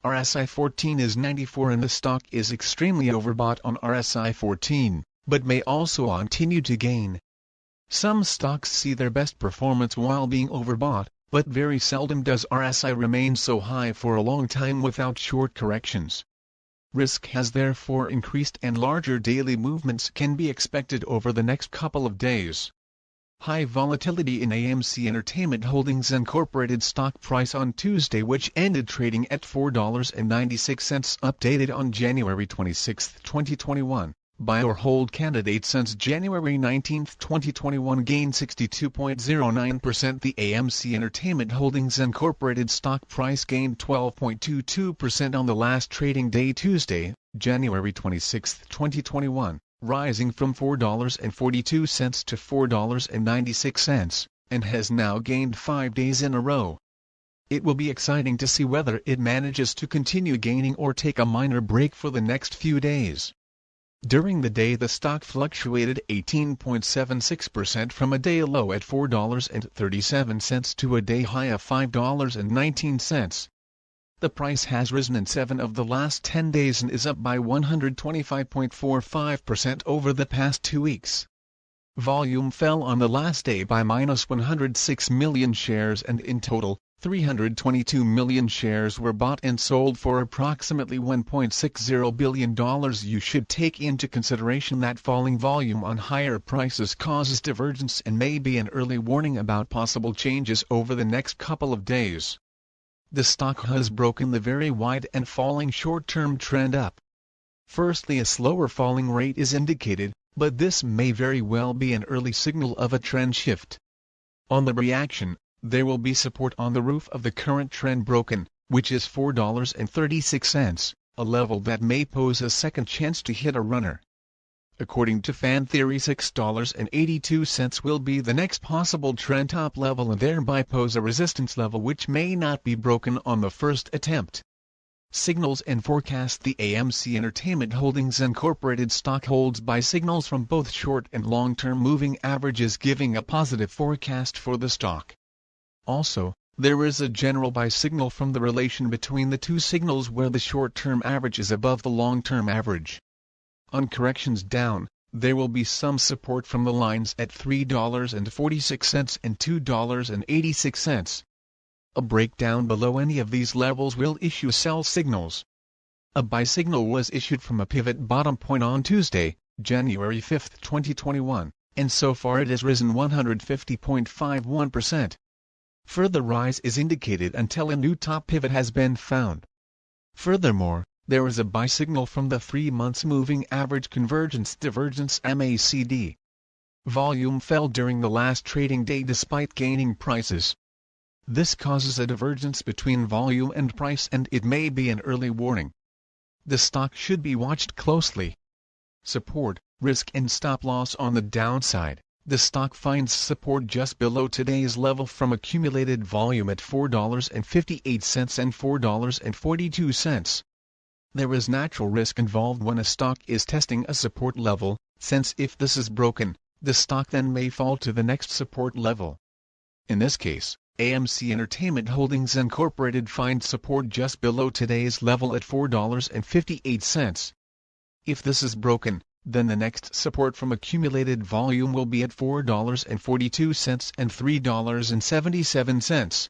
RSI 14 is 94 and the stock is extremely overbought on RSI 14, but may also continue to gain. Some stocks see their best performance while being overbought, but very seldom does RSI remain so high for a long time without short corrections. Risk has therefore increased and larger daily movements can be expected over the next couple of days. High volatility in AMC Entertainment Holdings Incorporated stock price on Tuesday, which ended trading at $4.96, updated on January 26, 2021. Buy or hold candidate since January 19, 2021 gained 62.09%. The AMC Entertainment Holdings Incorporated stock price gained 12.22% on the last trading day Tuesday, January 26, 2021, rising from $4.42 to $4.96, and has now gained 5 days in a row. It will be exciting to see whether it manages to continue gaining or take a minor break for the next few days. During the day the stock fluctuated 18.76% from a day low at $4.37 to a day high of $5.19. The price has risen in 7 of the last 10 days and is up by 125.45% over the past 2 weeks. Volume fell on the last day by -106 million shares, and in total, 322 million shares were bought and sold for approximately $1.60 billion. You should take into consideration that falling volume on higher prices causes divergence and may be an early warning about possible changes over the next couple of days. The stock has broken the very wide and falling short-term trend up. Firstly, a slower falling rate is indicated, but this may very well be an early signal of a trend shift. On the reaction, there will be support on the roof of the current trend broken, which is $4.36, a level that may pose a second chance to hit a runner. According to fan theory, $6.82 will be the next possible trend top level and thereby pose a resistance level which may not be broken on the first attempt. Signals and forecast. The AMC Entertainment Holdings Incorporated stock holds buy signals from both short and long-term moving averages, giving a positive forecast for the stock. Also, there is a general buy signal from the relation between the two signals where the short-term average is above the long-term average. On corrections down, there will be some support from the lines at $3.46 and $2.86. A breakdown below any of these levels will issue sell signals. A buy signal was issued from a pivot bottom point on Tuesday, January 5, 2021, and so far it has risen 150.51%. Further rise is indicated until a new top pivot has been found. Furthermore, there is a buy signal from the 3 months moving average convergence divergence MACD. Volume fell during the last trading day despite gaining prices. This causes a divergence between volume and price, and it may be an early warning. The stock should be watched closely. Support, risk and stop loss. On the downside, the stock finds support just below today's level from accumulated volume at $4.58 and $4.42. There is natural risk involved when a stock is testing a support level, since if this is broken, the stock then may fall to the next support level. In this case, AMC Entertainment Holdings Incorporated finds support just below today's level at $4.58. If this is broken, then the next support from accumulated volume will be at $4.42 and $3.77.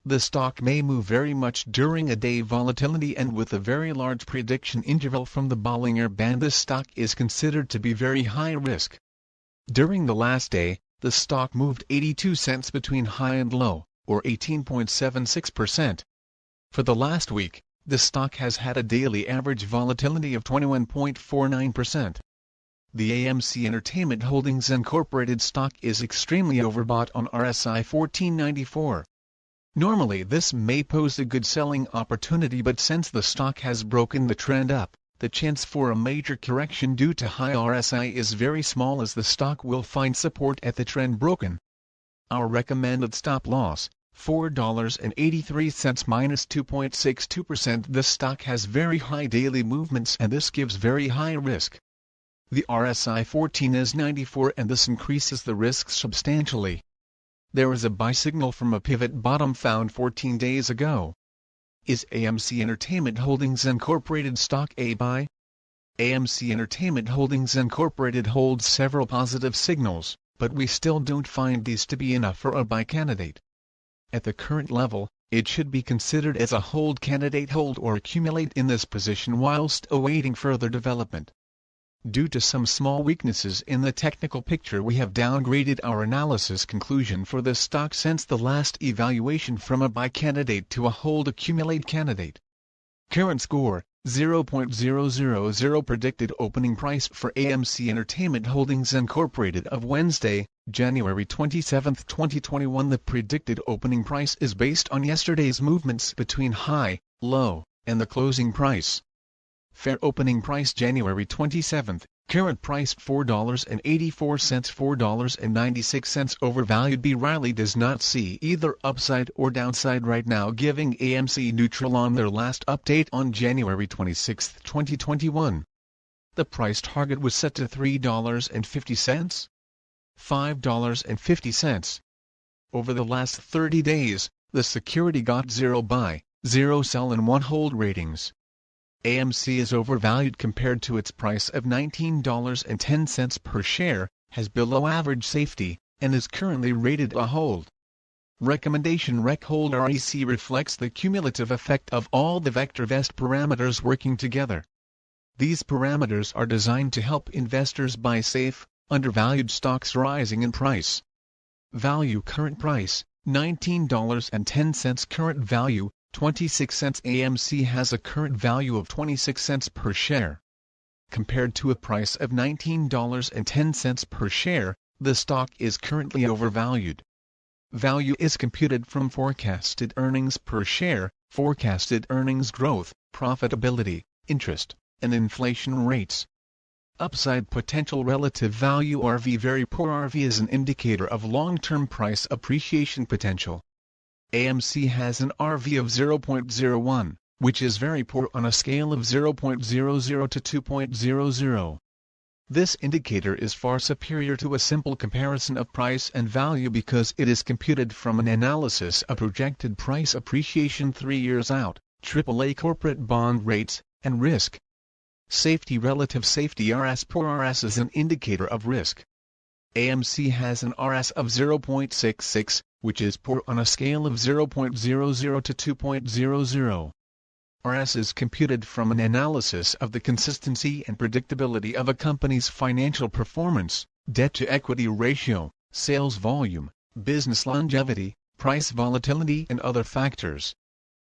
The stock may move very much during a day volatility, and with a very large prediction interval from the Bollinger Band, this stock is considered to be very high risk. During the last day, the stock moved 82 cents between high and low, or 18.76%. For the last week, the stock has had a daily average volatility of 21.49%. The AMC Entertainment Holdings Incorporated stock is extremely overbought on RSI 1494. Normally this may pose a good selling opportunity, but since the stock has broken the trend up, the chance for a major correction due to high RSI is very small, as the stock will find support at the trend broken. Our recommended stop loss, $4.83 minus 2.62%. This stock has very high daily movements and this gives very high risk. The RSI 14 is 94 and this increases the risk substantially. There is a buy signal from a pivot bottom found 14 days ago. Is AMC Entertainment Holdings Incorporated stock a buy? AMC Entertainment Holdings Incorporated holds several positive signals, but we still don't find these to be enough for a buy candidate. At the current level, it should be considered as a hold candidate. Hold or accumulate in this position whilst awaiting further development. Due to some small weaknesses in the technical picture, we have downgraded our analysis conclusion for this stock since the last evaluation from a buy candidate to a hold accumulate candidate. Current score, 0.000. Predicted opening price for AMC Entertainment Holdings Incorporated of Wednesday, January 27, 2021. The predicted opening price is based on yesterday's movements between high, low, and the closing price. Fair opening price January 27, current price $4.84, $4.96 overvalued. B. Riley does not see either upside or downside right now, giving AMC neutral on their last update on January 26, 2021. The price target was set to $3.50, $5.50. Over the last 30 days, the security got 0 buy, 0 sell and 1 hold ratings. AMC is overvalued compared to its price of $19.10 per share, has below average safety, and is currently rated a hold. Recommendation: Rec Hold REC reflects the cumulative effect of all the VectorVest parameters working together. These parameters are designed to help investors buy safe, undervalued stocks rising in price. Value: current price, $19.10. Current value, 26 cents. AMC has a current value of 26 cents per share. Compared to a price of $19.10 per share, the stock is currently overvalued. Value is computed from forecasted earnings per share, forecasted earnings growth, profitability, interest, and inflation rates. Upside potential: relative value RV. Very poor RV is an indicator of long-term price appreciation potential. AMC has an RV of 0.01, which is very poor on a scale of 0.00 to 2.00. This indicator is far superior to a simple comparison of price and value because it is computed from an analysis of projected price appreciation 3 years out, AAA corporate bond rates, and risk. Safety: relative safety RS. Poor RS is an indicator of risk. AMC has an RS of 0.66, which is poor on a scale of 0.00 to 2.00. RS is computed from an analysis of the consistency and predictability of a company's financial performance, debt-to-equity ratio, sales volume, business longevity, price volatility and other factors.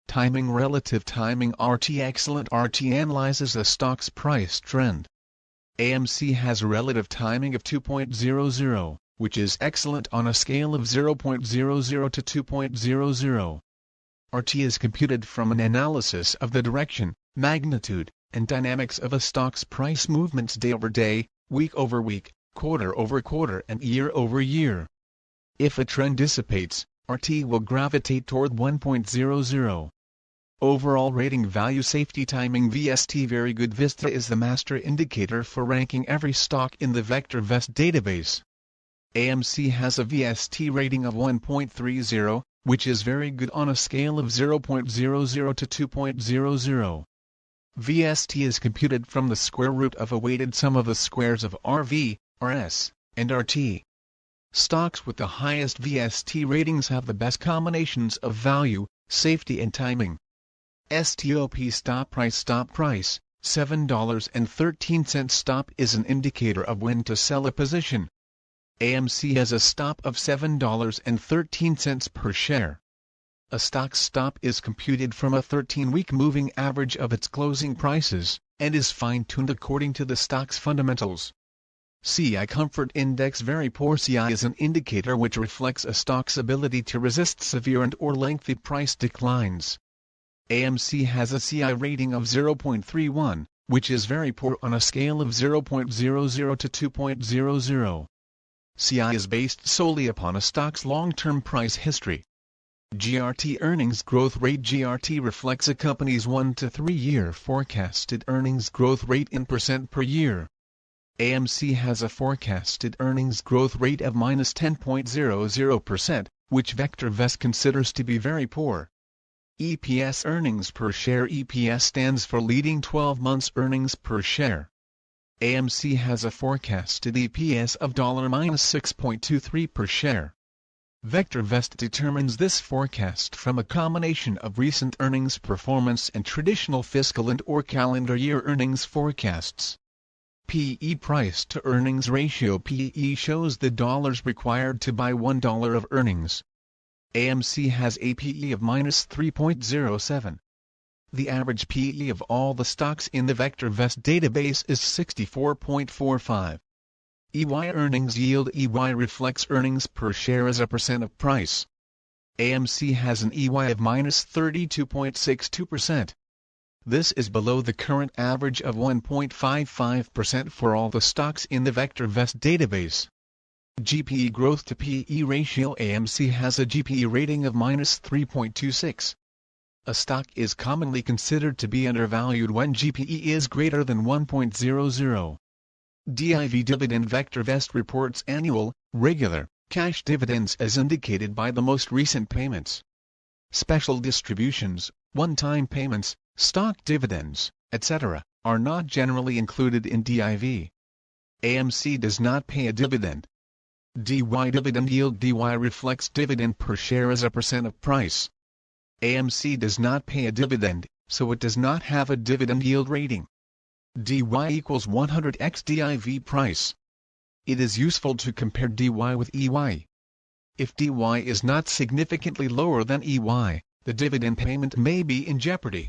Timing: relative timing RT. Excellent RT analyzes the stock's price trend. AMC has a relative timing of 2.00, which is excellent on a scale of 0.00 to 2.00. RT is computed from an analysis of the direction, magnitude, and dynamics of a stock's price movements day over day, week over week, quarter over quarter and year over year. If a trend dissipates, RT will gravitate toward 1.00. Overall rating: value, safety, timing. VST. Very good. Vista is the master indicator for ranking every stock in the VectorVest database. AMC has a VST rating of 1.30, which is very good on a scale of 0.00 to 2.00. VST is computed from the square root of a weighted sum of the squares of RV, RS, and RT. Stocks with the highest VST ratings have the best combinations of value, safety and timing. STOP. Stop price $7.13. Stop is an indicator of when to sell a position. AMC has a stop of $7.13 per share. A stock's stop is computed from a 13-week moving average of its closing prices, and is fine-tuned according to the stock's fundamentals. CI Comfort Index. Very poor CI is an indicator which reflects a stock's ability to resist severe and/or lengthy price declines. AMC has a CI rating of 0.31, which is very poor on a scale of 0.00 to 2.00. CI is based solely upon a stock's long-term price history. GRT earnings growth rate. GRT reflects a company's 1 to 3 year forecasted earnings growth rate in percent per year. AMC has a forecasted earnings growth rate of -10.00%, which VectorVest considers to be very poor. EPS earnings per share. EPS stands for leading 12 months earnings per share. AMC has a forecasted EPS of $-6.23 per share. VectorVest determines this forecast from a combination of recent earnings performance and traditional fiscal and/or calendar year earnings forecasts. P/E price to earnings ratio. P/E shows the dollars required to buy $1 of earnings. AMC has a P/E of -3.07. The average P/E of all the stocks in the VectorVest database is 64.45. EY earnings yield. EY reflects earnings per share as a percent of price. AMC has an EY of -32.62%. This is below the current average of 1.55% for all the stocks in the VectorVest database. GPE growth to PE ratio. AMC has a GPE rating of -3.26. A stock is commonly considered to be undervalued when GPE is greater than 1.00. DIV dividend. VectorVest reports annual, regular, cash dividends as indicated by the most recent payments. Special distributions, one-time payments, stock dividends, etc., are not generally included in DIV. AMC does not pay a dividend. DY dividend yield. DY reflects dividend per share as a percent of price. AMC does not pay a dividend, so it does not have a dividend yield rating. DY equals 100x DIV price. It is useful to compare DY with EY. If DY is not significantly lower than EY, the dividend payment may be in jeopardy.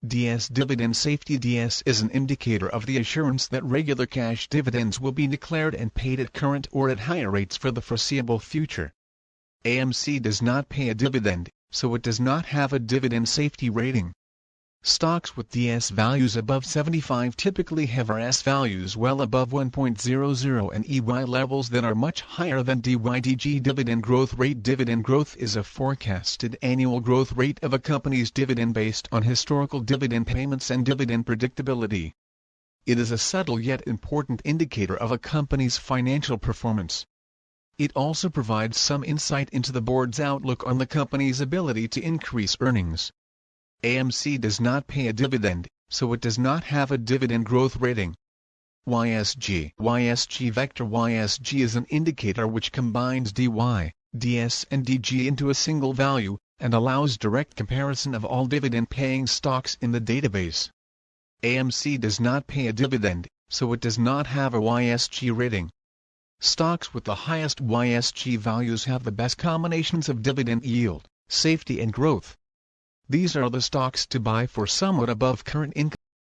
DS dividend safety. DS is an indicator of the assurance that regular cash dividends will be declared and paid at current or at higher rates for the foreseeable future. AMC does not pay a dividend, so it does not have a dividend safety rating. Stocks with DS values above 75 typically have RS values well above 1.00 and EY levels that are much higher than DYDG. Dividend growth rate. Dividend growth is a forecasted annual growth rate of a company's dividend based on historical dividend payments and dividend predictability. It is a subtle yet important indicator of a company's financial performance. It also provides some insight into the board's outlook on the company's ability to increase earnings. AMC does not pay a dividend, so it does not have a dividend growth rating. YSG. YSG vector. YSG is an indicator which combines DY, DS and DG into a single value, and allows direct comparison of all dividend-paying stocks in the database. AMC does not pay a dividend, so it does not have a YSG rating. Stocks with the highest YSG values have the best combinations of dividend yield, safety and growth. These are the stocks to buy for somewhat above current income.